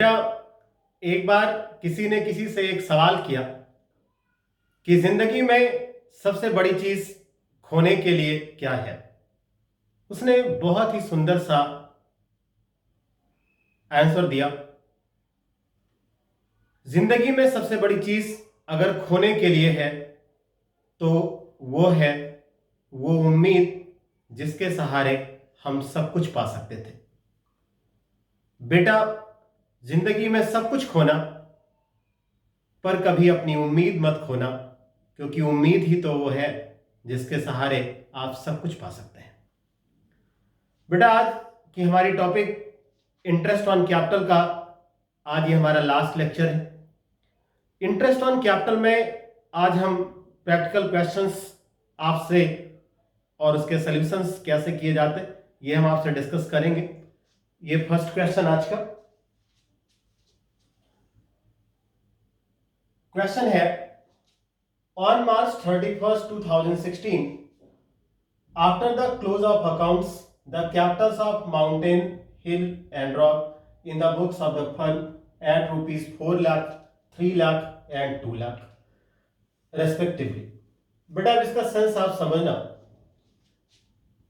क्या एक बार किसी ने किसी से एक सवाल किया कि जिंदगी में सबसे बड़ी चीज खोने के लिए क्या है। उसने बहुत ही सुंदर सा आंसर दिया। जिंदगी में सबसे बड़ी चीज अगर खोने के लिए है तो वो है वो उम्मीद जिसके सहारे हम सब कुछ पा सकते थे। बेटा, जिंदगी में सब कुछ खोना पर कभी अपनी उम्मीद मत खोना, क्योंकि उम्मीद ही तो वो है जिसके सहारे आप सब कुछ पा सकते हैं। बेटा, आज की हमारी टॉपिक इंटरेस्ट ऑन कैपिटल का आज ये हमारा लास्ट लेक्चर है। इंटरेस्ट ऑन कैपिटल में आज हम प्रैक्टिकल क्वेश्चंस आपसे और उसके सॉल्यूशंस कैसे किए जाते ये हम आपसे डिस्कस करेंगे। ये फर्स्ट क्वेश्चन आज का क्वेश्चन है, on March 31st 2016 after the close of accounts the capitals of Mountain, Hill and Rock in the books of the fund at rupees 4 lakh, 3 lakh and 2 lakh respectively। बेटा, अब इसका sense आप समझना।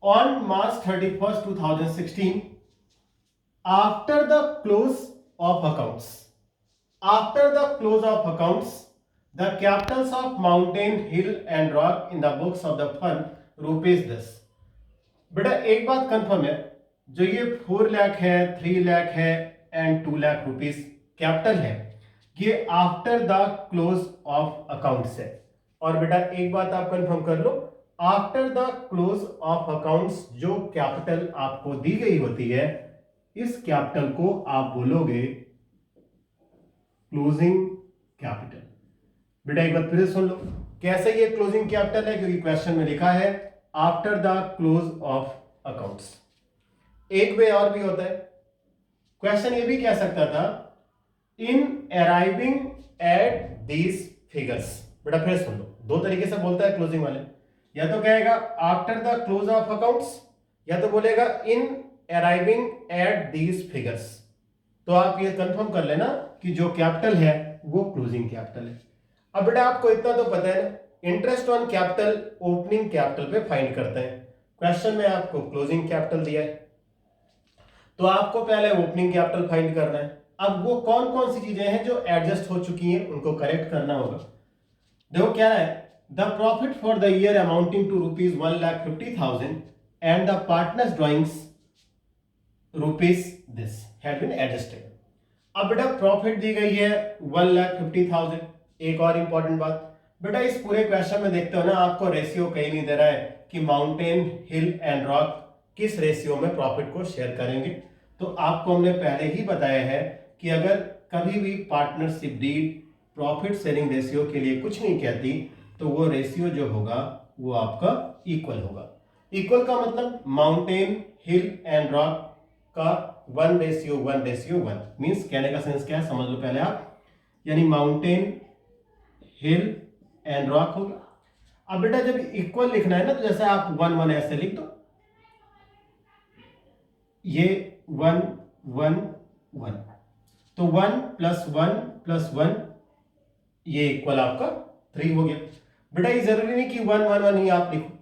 On March 31st 2016 after the close of accounts, after the close of accounts the capitals of Mountain, Hill and Rock in the books of the fund rupees 10। बेटा, एक बात confirm है, जो ये 4 लाख है, 3 लाख है एंड 2 लाख रुपीस कैपिटल है, ये after the close of accounts है। और बेटा एक बात आप कंफर्म कर लो, after the close of accounts जो कैपिटल आपको दी गई होती है, इस कैपिटल को आप बोलोगे क्लोजिंग कैपिटल। बेटा एक बात फिर से सुन लो, कैसे ये क्लोजिंग कैपिटल है, क्योंकि क्वेश्चन में लिखा है after the close of accounts. एक वे और भी होता है, क्वेश्चन ये भी कह सकता था इन अराइविंग एट दीज फिगर्स। बेटा फिर सुन लो, दो तरीके से बोलता है क्लोजिंग वाले, या तो कहेगा after the close of accounts, या तो बोलेगा इन अराइविंग एट दीज फिगर्स। तो आप ये कंफर्म कर लेना कि जो कैपिटल है वो क्लोजिंग कैपिटल है। अब बेटा आपको इतना तो पता है ना, interest on capital opening capital पे फाइंड करते हैं। क्वेश्चन में आपको क्लोजिंग कैपिटल दिया है, तो आपको पहले ओपनिंग कैपिटल फाइंड करना है। अब वो कौन कौन सी चीजें हैं जो एडजस्ट हो चुकी हैं, उनको करेक्ट करना होगा। देखो क्या है, the profit for the year amounting to rupees 1,50,000 and the partners drawings rupees this had been adjusted. अब बेटा प्रॉफिट दी गई है 1,50,000। एक और इंपॉर्टेंट बात, बेटा इस पूरे क्वेश्चन में देखते हो ना, आपको रेशियो कहीं नहीं दे रहा है कि माउंटेन, हिल एंड रॉक किस रेशियो में प्रॉफिट को शेयर करेंगे। तो आपको हमने पहले ही बताया है कि अगर कभी भी partnership deed profit sharing ratio के लिए कुछ नहीं कहती, तो वो रेशियो जो होगा वो आपका इक्वल होगा। इक्वल का मतलब माउंटेन, हिल एंड रॉक का 1:1:1 मीन्स, कहने का सेंस क्या है समझ लो पहले आप, यानी माउंटेन, हिल एंड रॉक होगा। अब बेटा जब इक्वल लिखना है ना, तो जैसे आप 1:1 ऐसे लिख दो, ये 1:1:1, तो 1+1+1 ये इक्वल आपका 3 हो गया। बेटा ये जरूरी नहीं कि 1:1:1 ही आप लिखो,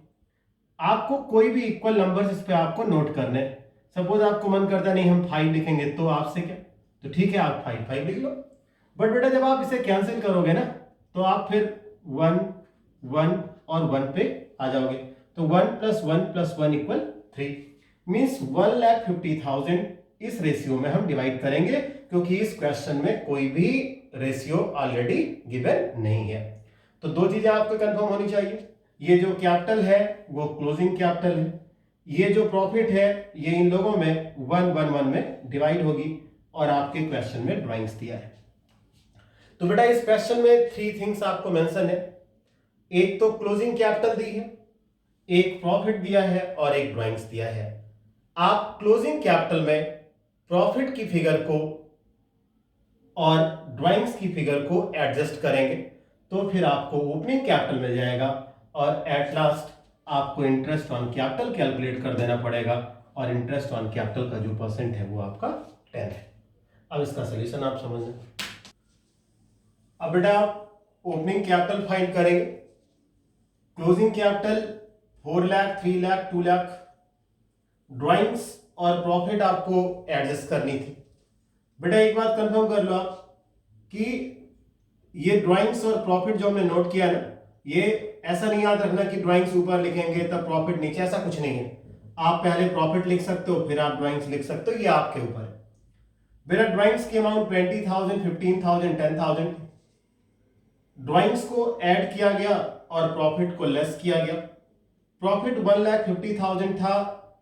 आपको कोई भी इक्वल नंबर इस पे आपको नोट करने हैं। सपोज आपको मन करता नहीं हम 5 लिखेंगे, तो आपसे क्या, तो ठीक है आप 5 लिख लो। बट बेटा जब आप इसे कैंसिल करोगे ना, तो आप फिर 1 1 और 1 पे आ जाओगे, तो 1+1+1 = 3 मीन्स 1,50,000 इस रेशियो में हम डिवाइड करेंगे, क्योंकि इस क्वेश्चन में कोई भी रेशियो ऑलरेडी गिवन नहीं है। तो दो चीजें आपको कंफर्म होनी चाहिए, ये जो कैपिटल है वो क्लोजिंग कैपिटल है, ये जो प्रॉफिट है ये इन लोगों में 1:1:1 में डिवाइड होगी, और आपके क्वेश्चन में ड्राइंग्स दिया है। तो बेटा इस क्वेश्चन में 3 थिंग्स आपको मेंशन है, एक तो क्लोजिंग कैपिटल दी है, एक प्रॉफिट दिया है और एक ड्राइंग्स दिया है। आप क्लोजिंग कैपिटल में प्रॉफिट की फिगर को और ड्राइंग्स की फिगर को एडजस्ट करेंगे, तो फिर आपको ओपनिंग कैपिटल मिल जाएगा, और एट लास्ट आपको इंटरेस्ट ऑन कैपिटल कैलकुलेट कर देना पड़ेगा, और इंटरेस्ट ऑन कैपिटल का जो परसेंट है वो आपका 10 है। अब इसका सोल्यूशन आप समझ लें। अब बेटा ओपनिंग कैपिटल फाइंड करेंगे, closing capital 4 lakh, 3 lakh, 2 lakh, drawings और प्रॉफिट आपको एडजस्ट करनी थी। बेटा एक बात कंफर्म कर लो आप कि ये ड्राइंग्स और प्रॉफिट जो हमने नोट किया ना, ये ऐसा नहीं याद रखना कि ड्राइंग्स ऊपर लिखेंगे तब प्रॉफिट नीचे, ऐसा कुछ नहीं है। आप पहले प्रॉफिट लिख सकते हो फिर आप ड्राइंग्स लिख सकते हो, ये आपके ऊपर है। मेरा ड्राइंग्स की अमाउंट 20,000, 15,000, 10,000, ड्राइंग्स को ऐड किया गया और प्रॉफिट को लेस किया गया। प्रॉफिट 1,50,000 था,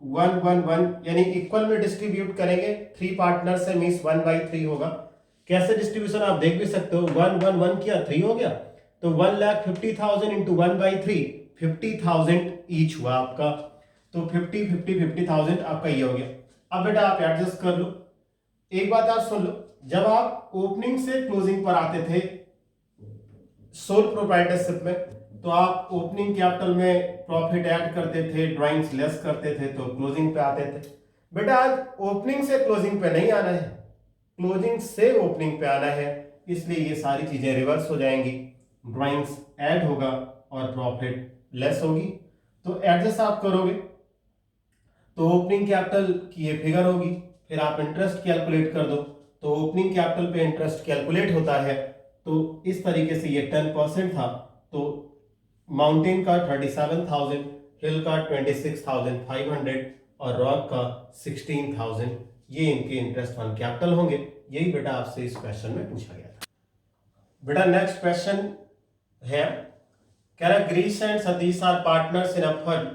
111 यानी इक्वल में डिस्ट्रीब्यूट करेंगे, 3 पार्टनर से मींस 1/3 होगा। कैसे डिस्ट्रीब्यूशन आप देख भी सकते हो, 111 किया 3 हो गया, तो 1,50,000 इंटू 1/3 50,000 ईच हुआ आपका, तो 50,000 आपका ये हो गया। अब बेटा आप एडजस्ट कर लो। एक बात आप सुन लो, जब आप ओपनिंग से क्लोजिंग पर आते थे सोल प्रोप्राइटरशिप में, तो आप ओपनिंग कैपिटल में प्रॉफिट ऐड करते थे, ड्राइंग्स लेस करते थे, तो क्लोजिंग पे आते थे। बेटा आज ओपनिंग से क्लोजिंग पे नहीं आना है, क्लोजिंग से ओपनिंग पे आना है, इसलिए ये सारी चीजें रिवर्स हो जाएंगी, ड्राइंग्स ऐड होगा और प्रॉफिट लेस होगी। तो एडजस्ट आप करोगे तो ओपनिंग कैपिटल की ये फिगर होगी, फिर आप इंटरेस्ट कैलकुलेट कर दो, तो ओपनिंग कैपिटल पे इंटरेस्ट कैलकुलेट होता है। तो इस तरीके से ये 10% था, तो माउंटेन का 37,000, हिल का 26,500 और रॉक का 16,000, ये इनके इंटरेस्ट ऑन कैपिटल होंगे। यही बेटा आपसे इस क्वेश्चन में पूछा गया था। बेटा नेक्स्ट क्वेश्चन है, कह रहा Girish and Satish are partners in a firm,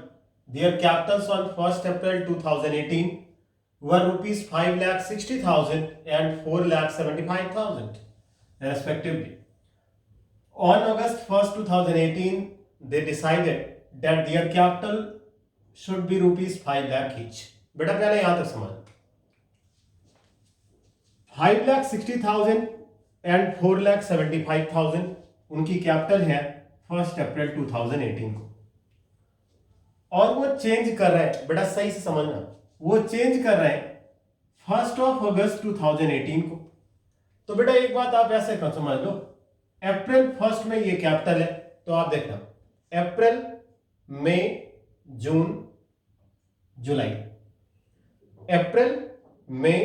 their capitals on 1 April 2018 were rupees 5,60,000 and 4,75,000 respectively. On August 1st, 2018, they decided that their capital should be rupees 5 lakh each. बेटा पहले यहां तक समझ, 5,60,000 and 4,75,000 उनकी कैपिटल है 1 अप्रैल 2018 को, और वो चेंज कर रहे हैं, बेटा सही से समझना, वो चेंज कर रहे हैं 1 अगस्त 2018 को। तो बेटा एक बात आप ऐसे कर समझ लो, अप्रैल 1 में ये कैपिटल है, तो आप देखना अप्रैल, मई, जून, जुलाई, अप्रैल, मई,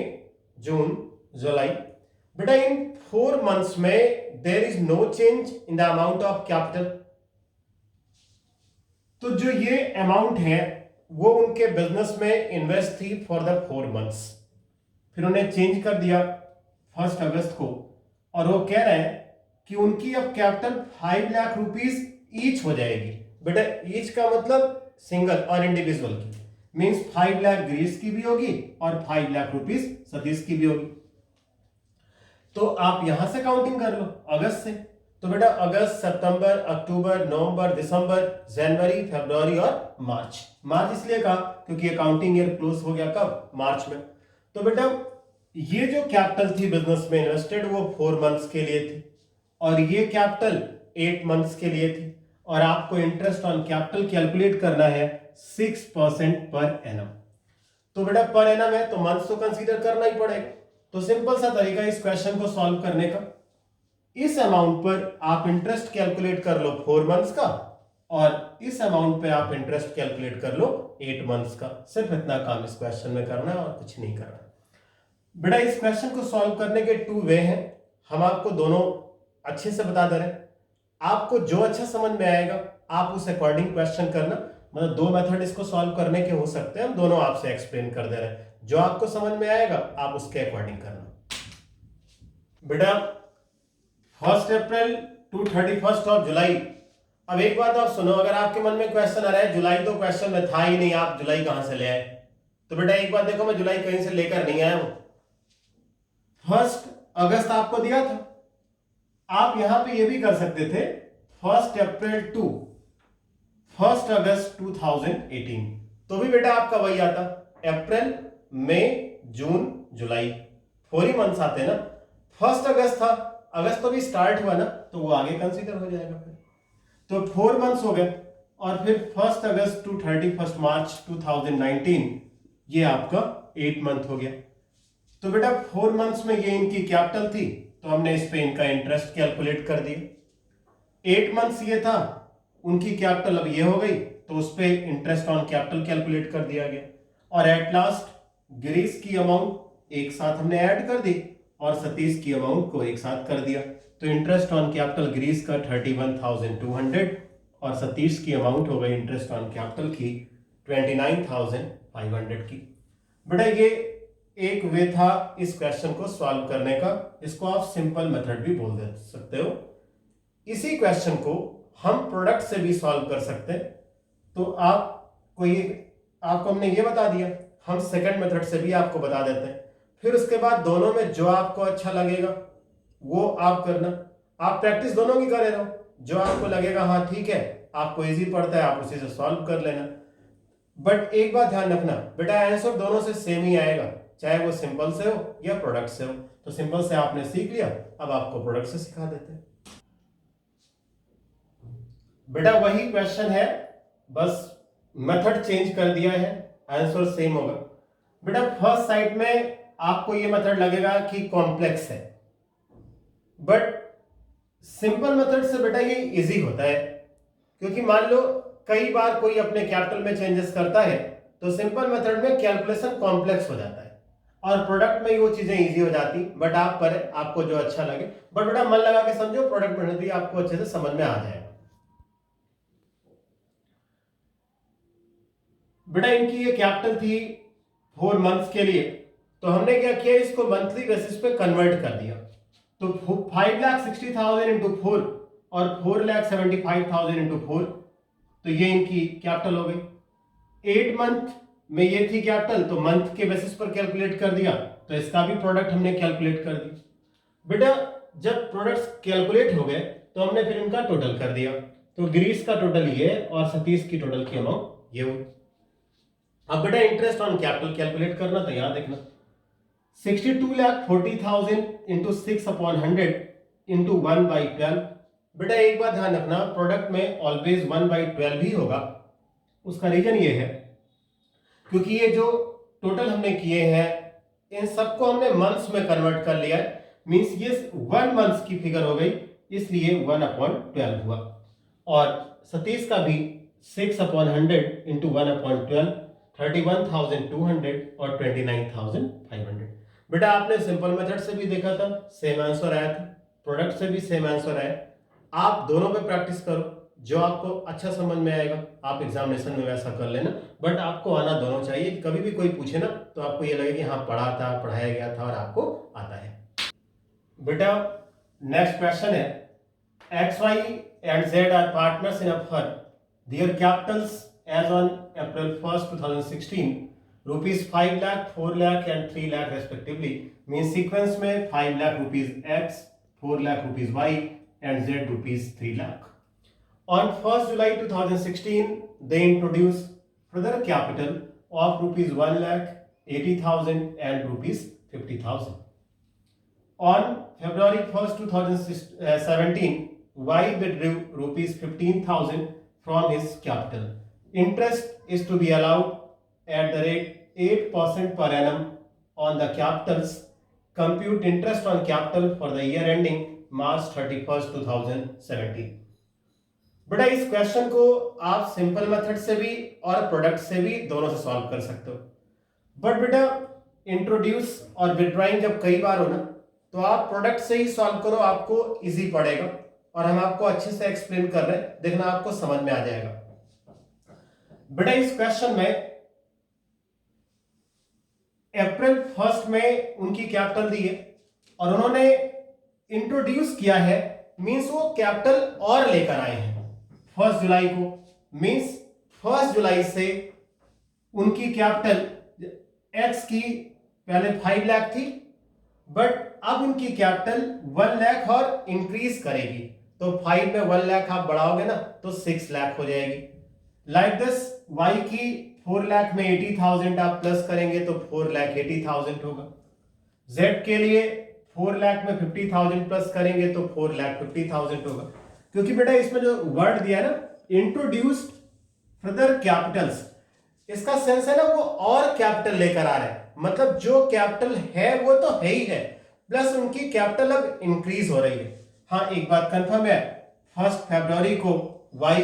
जून, जुलाई। बेटा इन 4 मंथ्स में there is no change in the amount of capital, तो जो ये अमाउंट है वो उनके बिजनेस में इन्वेस्ट थी फॉर द 4 मंथ्स, फिर उन्हें चेंज कर दिया 1 अगस्त को, और वो कह रहे हैं कि उनकी अब कैपिटल 5 लाख रुपीस ईच हो जाएगी। बेटा ईच का मतलब सिंगल और इंडिविजुअल की, मींस 5 लाख गिरीश की भी होगी और 5 लाख रुपीस सतीश की भी होगी। तो आप यहां से काउंटिंग कर लो अगस्त से, तो बेटा अगस्त, सितंबर, अक्टूबर, नवंबर, दिसंबर, जनवरी, फरवरी और मार्च। मार्च इसलिए कहा क्योंकि अकाउंटिंग ईयर क्लोज हो गया कब, मार्च में। तो बेटा ये जो कैपिटल थी बिजनेस में इन्वेस्टेड वो 4 मंथ्स के लिए थी, और ये कैपिटल 8 मंथ्स के लिए थी, और आपको इंटरेस्ट ऑन कैपिटल कैलकुलेट करना है 6% पर एनम। तो बेटा पर एनम है तो मंथ्स तो कंसीडर करना ही पड़ेगा। तो सिंपल सा तरीका इस क्वेश्चन को सॉल्व करने का, इस अमाउंट पर आप इंटरेस्ट कैलकुलेट कर लो 4 मंथ्स का, और इस अमाउंट पे आप इंटरेस्ट कैलकुलेट कर लो 8 मंथ्स का। सिर्फ इतना काम इस क्वेश्चन में करना है और कुछ नहीं करना। बेटा इस क्वेश्चन को सॉल्व करने के 2 वे हैं, हम आपको दोनों अच्छे से बता दे रहे हैं। आपको जो अच्छा समझ में आएगा आप उस अकॉर्डिंग क्वेश्चन करना, मतलब 2 मेथड इसको सॉल्व करने के हो सकते हैं, हम दोनों आपसे एक्सप्लेन कर दे रहे हैं। जो आपको समझ में आएगा आप उसके अकॉर्डिंग करना। बेटा 1 अप्रैल टू 31 ऑफ जुलाई। अब एक बात आप सुनो, अगर आपके मन में क्वेश्चन आ रहा है जुलाई तो क्वेश्चन में था ही नहीं, आप जुलाई कहां से ले आए, तो बेटा एक बात देखो, मैं जुलाई कहीं से लेकर नहीं आया हूं। 1 अगस्त आपको दिया था, आप यहां पे ये भी कर सकते थे 1 अप्रैल टू 1 अगस्त 2018, तो भी बेटा आपका वही आता, अप्रैल, मई, जून, जुलाई, 4 ही मंथ्स आते हैं ना। 1 अगस्त था, अगस्त तो भी स्टार्ट हुआ ना, तो वो आगे कंसीडर हो जाएगा फिर, तो 4 मंथ्स हो गए, और फिर 1 अगस्त टू 31 मार्च 2019 ये आपका 8 मंथ हो गया। तो बेटा 4 मंथ्स में ये इनकी कैपिटल थी, तो हमने इस पे इनका इंटरेस्ट कैलकुलेट कर दिया। 8 मंथ्स ये था, उनकी कैपिटल अब ये हो गई, तो उस पे इंटरेस्ट ऑन कैपिटल कैलकुलेट कर दिया गया। और एट लास्ट गिरीश की अमाउंट एक साथ हमने ऐड कर दी और सतीश की अमाउंट को एक साथ कर दिया। तो इंटरेस्ट ऑन कैपिटल गिरीश का 31,200 और सतीश की अमाउंट हो गई इंटरेस्ट ऑन कैपिटल की 29,500 की। बेटा ये एक वे था इस क्वेश्चन को सॉल्व करने का, इसको आप सिंपल मेथड भी बोल दे सकते हो। इसी क्वेश्चन को हम प्रोडक्ट से भी सॉल्व कर सकते हैं। तो आपको हमने ये बता दिया, हम सेकंड मेथड से भी आपको बता देते हैं। फिर उसके बाद दोनों में जो आपको अच्छा लगेगा वो आप करना। आप प्रैक्टिस दोनों की करे रहो, जो आपको लगेगा हाँ ठीक है आपको इजी पड़ता है आप उसी से सॉल्व कर लेना। बट एक बात ध्यान रखना बेटा, आंसर दोनों से सेम ही आएगा, चाहे वो सिंपल से हो या प्रोडक्ट से हो। तो सिंपल से आपने सीख लिया, अब आपको प्रोडक्ट से सिखा देते हैं। बेटा वही क्वेश्चन है, बस मेथड चेंज कर दिया है, आंसर सेम होगा। बेटा फर्स्ट साइड में आपको ये मेथड लगेगा कि कॉम्प्लेक्स है, बट सिंपल मेथड से बेटा ये इजी होता है, क्योंकि मान लो कई बार कोई अपने कैपिटल में चेंजेस करता है तो सिंपल मेथड में कैलकुलेशन कॉम्प्लेक्स हो जाता है और प्रोडक्ट में वो चीजें इजी हो जाती। बट आप करें आपको जो अच्छा लगे, बट बेटा मन लगा के समझो, प्रोडक्ट में आपको अच्छे से समझ में आ जाएगा। बेटा इनकी ये कैपिटल थी 4 मंथ्स के लिए, तो हमने क्या किया इसको मंथली बेसिस पे कन्वर्ट कर दिया। तो 5,60,000 इंटू 4 और 4,75,000 इंटू 4, तो ये इनकी कैपिटल हो गई। 8 मंथ में ये थी कैपिटल, तो मंथ के बेसिस पर कैलकुलेट कर दिया, तो इसका भी प्रोडक्ट हमने कैलकुलेट कर दिया। बेटा जब प्रोडक्ट्स कैलकुलेट हो गए तो हमने फिर इनका टोटल कर दिया, तो गिरीश का टोटल ये और सतीश की टोटल की अमाउंट ये हुई। अब बेटा इंटरेस्ट ऑन कैपिटल कैलकुलेट करना, तो याद देखना 62,40,000 इंटू 6/100 इंटू 1/12। बेटा एक बात ध्यान रखना, प्रोडक्ट में ऑलवेज 1/12 ही होगा। उसका रीजन ये है क्योंकि ये जो टोटल हमने किए हैं इन सबको हमने मंथ्स में कन्वर्ट कर लिया है, मींस ये 1 मंथ्स की फिगर हो गई, इसलिए 1/12 हुआ। और सतीश का भी 6/100 इंटू 1/12 31,200 और 29,500। बेटा आपने सिंपल मेथड से भी देखा था, सेम आंसर आया था, प्रोडक्ट से भी सेम आंसर आया। आप दोनों पे प्रैक्टिस करो, जो आपको अच्छा समझ में आएगा आप एग्जामिनेशन में वैसा कर लेना, बट आपको आना दोनों चाहिए। कभी भी कोई पूछे ना तो आपको ये लगे कि हाँ पढ़ा था, पढ़ाया गया था और आपको आता है। बेटा नेक्स्ट क्वेश्चन है, XY and Z are partners in a firm. Their capitals as on April 1st, 2016 rupees 5 lakh, 4 lakh and 3 lakh respectively. Means sequence में 5 lakh rupees X, 4 lakh rupees Y and Z rupees 3 lakh. On 1st July 2016, they introduced further capital of rupees 1 lakh 80,000 and rupees 50,000. On February 1st, 2017, Y withdrew rupees 15,000 from his capital. Interest is to be allowed at the rate 8% per annum on the capitals. Compute interest on capital for the year ending March 31st, 2017. बेटा इस question को आप simple method से भी और product से भी दोनों से सॉल्व कर सकते हो। बट बेटा इंट्रोड्यूस और विड्रॉइंग जब कई बार हो ना तो आप प्रोडक्ट से ही सॉल्व करो, आपको इजी पड़ेगा और हम आपको अच्छे से एक्सप्लेन कर रहे हैं, देखना आपको समझ में आ जाएगा। बेटा इस क्वेश्चन में अप्रैल 1 में उनकी कैपिटल दी है और उन्होंने इंट्रोड्यूस किया है, मींस वो कैपिटल और लेकर आए हैं 1 जुलाई को। मींस 1 जुलाई से उनकी कैपिटल एक्स की पहले 5 लाख थी, बट अब उनकी कैपिटल 1 लाख और इंक्रीज करेगी, तो 5 में 1 लाख आप बढ़ाओगे ना तो 6 लाख हो जाएगी। लाइक दिस वाई की 4 लाख में 80,000 आप प्लस करेंगे तो 4 लाख 80,000 होगा। जेड के लिए 4 लाख में 50,000 प्लस करेंगे तो 4 लाख 50,000 होगा। क्योंकि बेटा इसमें जो वर्ड दिया है ना इंट्रोड्यूस्ड फर्दर कैपिटल्स, इसका सेंस है ना वो और कैपिटल लेकर आ रहे हैं, मतलब जो कैपिटल है वो तो है ही है, प्लस उनकी कैपिटल अब इंक्रीज हो रही है। हाँ एक बात कंफर्म है, 1 फरवरी को वाई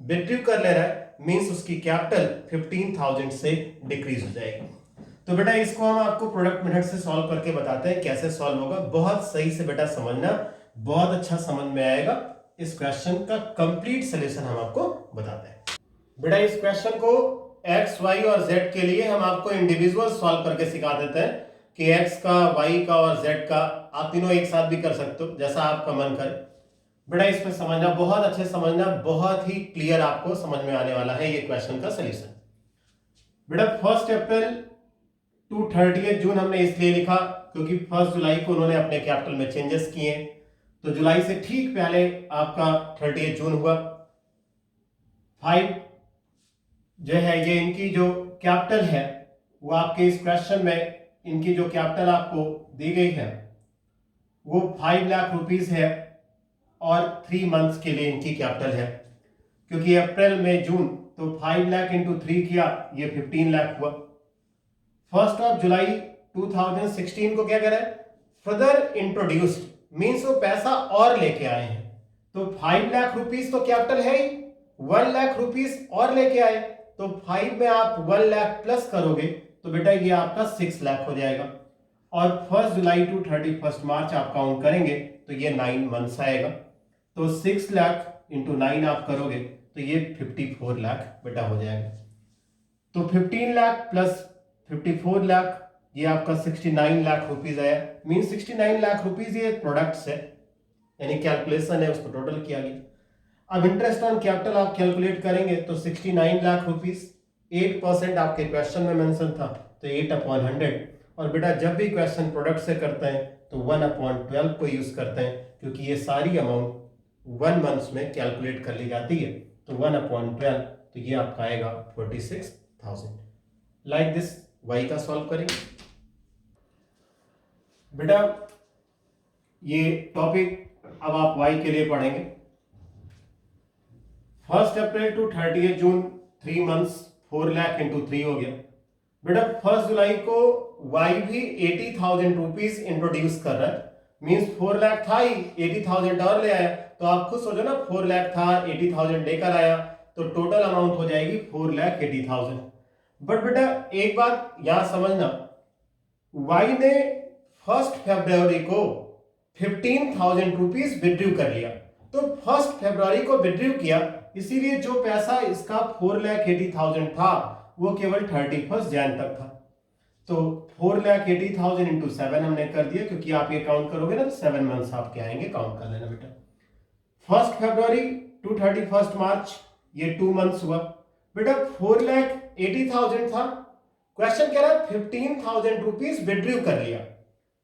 विड्रू कर ले रहा है, मींस उसकी कैपिटल 15,000 से डिक्रीज हो जाएगी। तो बेटा इसको हम आपको प्रोडक्ट मेथड से सॉल्व करके बताते हैं कैसे सॉल्व होगा। बहुत सही से बेटा समझना, बहुत अच्छा समझ में आएगा। इस क्वेश्चन का कंप्लीट सॉल्यूशन हम आपको बताते हैं। बेटा इस क्वेश्चन को एक्स वाई और जेड के लिए हम आपको इंडिविजुअल सॉल्व करके सिखा देते हैं कि एक्स का, वाई का और जेड का आप तीनों एक साथ भी कर सकते हो, जैसा आपका मन करे। बेटा इसमें समझना, बहुत अच्छे समझना, बहुत ही क्लियर आपको समझ में आने वाला है ये क्वेश्चन का सॉल्यूशन। बेटा 1 अप्रैल टू 30 जून हमने इसलिए लिखा क्योंकि 1 जुलाई को उन्होंने अपने कैपिटल में चेंजेस किए, तो जुलाई से ठीक पहले आपका 30 जून हुआ। 5 जो है ये इनकी जो कैपिटल है वो आपके इस क्वेश्चन में इनकी जो कैपिटल आपको दी गई है वो 5 लाख रुपीस है और 3 मंथ्स के लिए इनकी कैपिटल है, क्योंकि अप्रैल में जून, तो 5 लाख इंटू 3 किया ये 15 लाख हुआ। 1 जुलाई 2016 को क्या कह रहा है, फर्दर इंट्रोड्यूस्ड, मीन्स वो पैसा और लेके आए हैं। तो 5 लाख रुपीस तो कैपिटल है ही, 1 लाख रुपीस और लेके आए, तो 5 में आप 1 लाख प्लस करोगे तो बेटा ये आपका 6 लाख हो जाएगा। और 1 जुलाई टू 31 मार्च आप काउंट करेंगे तो ये 9 मंथ्स आएगा, तो 6 लाख इंटू 9 आप करोगे तो ये 54 लाख बेटा हो जाएगा। तो 15 लाख प्लस 54 लाख ये आपका 69 लाख रुपीज आया, मीन 69 लाख रुपीज ये प्रोडक्ट्स है, यानी कैलकुलेशन है, उसको टोटल किया गया। अब इंटरेस्ट ऑन कैपिटल आप कैलकुलेट करेंगे तो 69 लाख रुपीस, 8% आपके क्वेश्चन में मेंशन था, तो 8/100। और बेटा जब भी क्वेश्चन प्रोडक्ट से करते हैं तो 1/12 को यूज करते हैं, क्योंकि ये सारी अमाउंट 1 मंथ्स में कैलकुलेट कर ली जाती है, तो 1/12, तो ये आपका आएगा 46,000। लाइक दिस वाई का सॉल्व करेंगे। बेटा ये टॉपिक अब आप वाई के लिए पढ़ेंगे। 1 April to 30 June 3 months, 4 lakh into 3 हो गया। बेटा 1 जुलाई को वाई भी 80,000 रुपीज इंट्रोड्यूस कर रहा है, मीन्स 4 लाख था ही, 80,000 और ले आया, तो आप खुद सोचो ना, 4 लाख था, 80,000 लेकर आया, तो टोटल अमाउंट हो जाएगी 4,80,000। बट बेटा एक बात यहां समझना, वाई ने 1 फरवरी को 15,000 रुपीज विड्रू कर लिया, तो 1 फरवरी को विड्रू किया, इसीलिए जो पैसा इसका 4,80,000 था वो केवल 31 जैन तक था। तो 4,80,000 इंटू 7 हमने कर दिया, क्योंकि आप ये काउंट करोगे ना तो 7 मंथ्स आपके आएंगे, काउंट कर लेना बेटा। 1 फरवरी टू 31 मार्च ये 2 मंथ्स हुआ। बेटा 4,80,000 था, क्वेश्चन कह रहा है 15,000 रुपीज विड्रू कर लिया,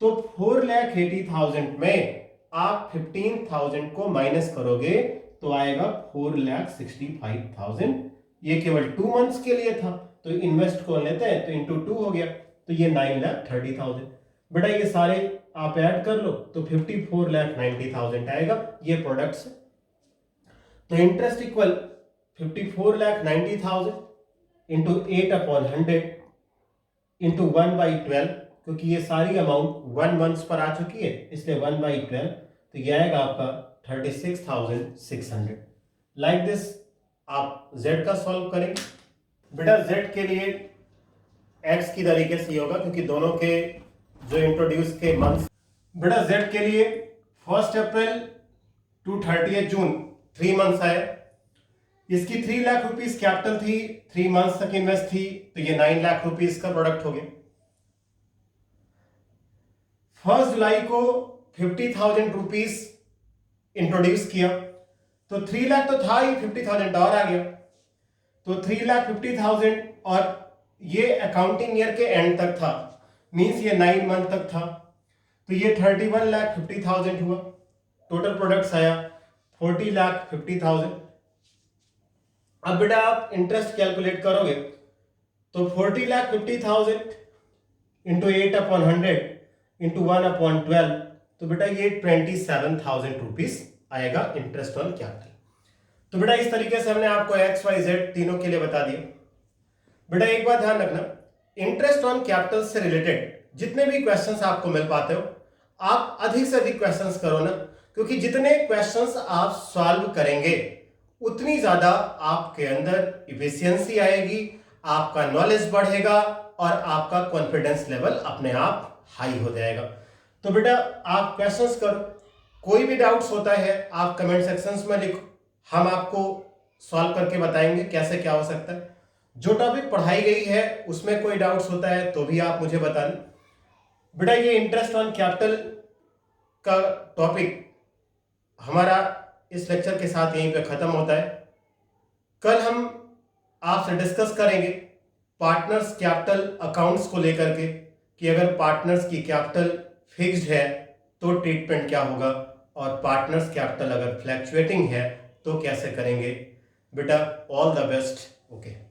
तो 4,80,000 में आप 15,000 को माइनस करोगे तो आएगा 4,65,000। ये केवल 2 मंथ्स के लिए था, तो इन्वेस्ट को लेते हैं तो इंटू 2 हो गया, तो ये 9,30,000। बेटा ये सारे आप ऐड कर लो तो 54,90,000 आएगा, ये प्रोडक्ट्स है। तो इंटरेस्ट इक्वल 54,90,000 इंटू 8/100 इंटू 1/12, क्योंकि ये सारी अमाउंट 1 मंथ्स पर आ चुकी है, इसलिए 1/12, तो ये आएगा आपका 36,600। लाइक दिस आप z का सॉल्व करेंगे। बेटा z के लिए x की तरीके से ही होगा, क्योंकि दोनों के जो इंट्रोड्यूस के मंथ्स। बेटा z के लिए 1 अप्रैल टू 30 जून 3 मंथ्स आए, इसकी 3 लाख रुपीस कैपिटल थी, 3 मंथ्स तक इन्वेस्ट थी, तो ये 9 लाख रुपीस का प्रोडक्ट हो गया। 1 जुलाई को 50,000 रुपीस इंट्रोड्यूस किया, तो 3 लाख तो था ही, 50,000 और आ गया, तो 3,50,000, और ये अकाउंटिंग ईयर के एंड तक था, मींस ये 9 मंथ तक था, तो ये 31,50,000 हुआ। टोटल प्रोडक्ट्स आया 40,50,000। अब बेटा आप इंटरेस्ट कैलकुलेट करोगे तो 40,50,000 इंटू 8/100 इंटू 1/12, तो बेटा ये 27,000 रुपीज आएगा इंटरेस्ट ऑन कैपिटल। तो बेटा इस तरीके से हमने आपको एक्स वाई जेड तीनों के लिए बता दिया। बेटा एक बात ध्यान रखना, इंटरेस्ट ऑन कैपिटल से रिलेटेड जितने भी क्वेश्चंस आपको मिल पाते हो, आप अधिक से अधिक क्वेश्चंस करो ना, क्योंकि जितने क्वेश्चंस आप सॉल्व करेंगे उतनी ज्यादा आपके अंदर इफिशियंसी आएगी, आपका नॉलेज बढ़ेगा और आपका कॉन्फिडेंस लेवल अपने आप हाई हो जाएगा। तो बेटा आप क्वेश्चंस करो, कोई भी डाउट्स होता है आप कमेंट सेक्शंस में लिखो, हम आपको सॉल्व करके बताएंगे कैसे क्या हो सकता है। जो टॉपिक पढ़ाई गई है उसमें कोई डाउट्स होता है तो भी आप मुझे बता दें। बेटा ये इंटरेस्ट ऑन कैपिटल का टॉपिक हमारा इस लेक्चर के साथ यहीं पे खत्म होता है। कल हम आपसे डिस्कस करेंगे पार्टनर्स कैपिटल अकाउंट्स को लेकर के, कि अगर पार्टनर्स की कैपिटल फिक्स्ड है तो ट्रीटमेंट क्या होगा, और पार्टनर्स कैपिटल अगर फ्लैक्चुएटिंग है तो कैसे करेंगे। बेटा ऑल द बेस्ट। ओके।